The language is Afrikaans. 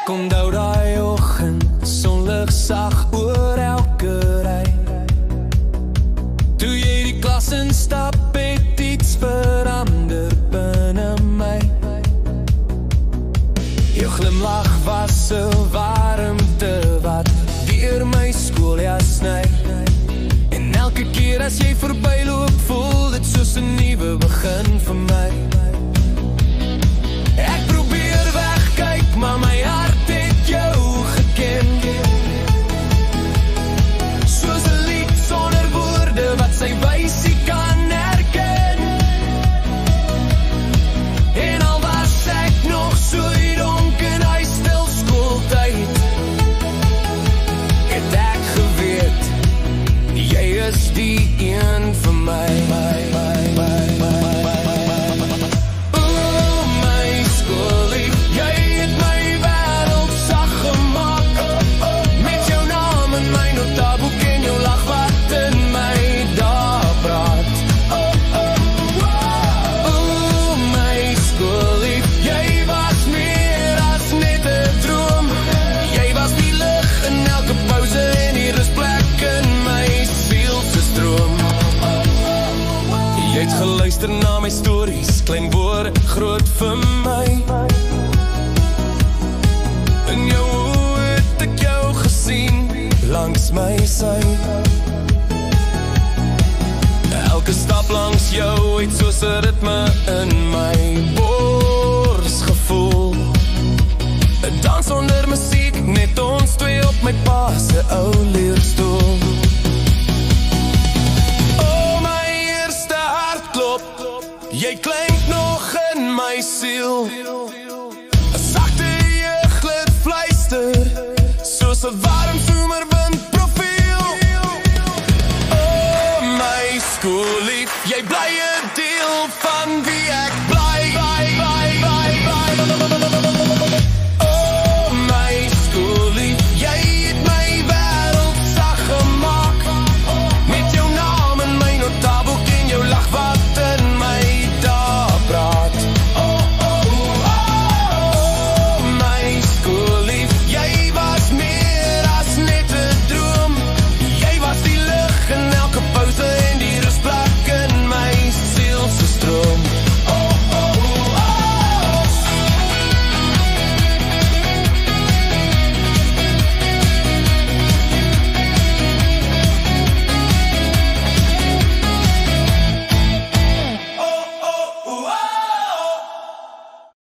Ek onthou daai oggend, sonlig sag oor elke ry. Toe jy die klas instap, het iets verander binne my. Jou glimlach was 'n warmte wat deur my skooljas sny. En elke keer as jy verbyloop, voel dit soos 'n nuwe begin vir my. Ek probeer wegkyk, maar my hart het jou geken. Soos 'n lied sonder woorde wat sy wysie kan herken. En al was ek nog so donk in hy stil skooltyd, het ek geweet, jy is die een vir my. Jy het geluister na my stories, klein woorde, groot vir my. In jou oë het ek jou gesien, langs my sy. Elke stap langs jou het soos 'n ritme in my bors gevoel. 'n Dans sonder musiek, net ons twee op my pa se ou leerstoel. Jy klink nog in my siel, 'n sagte jeuglit fluister, soos 'n warm somerwind profiel. Oh my skoollief, jy bly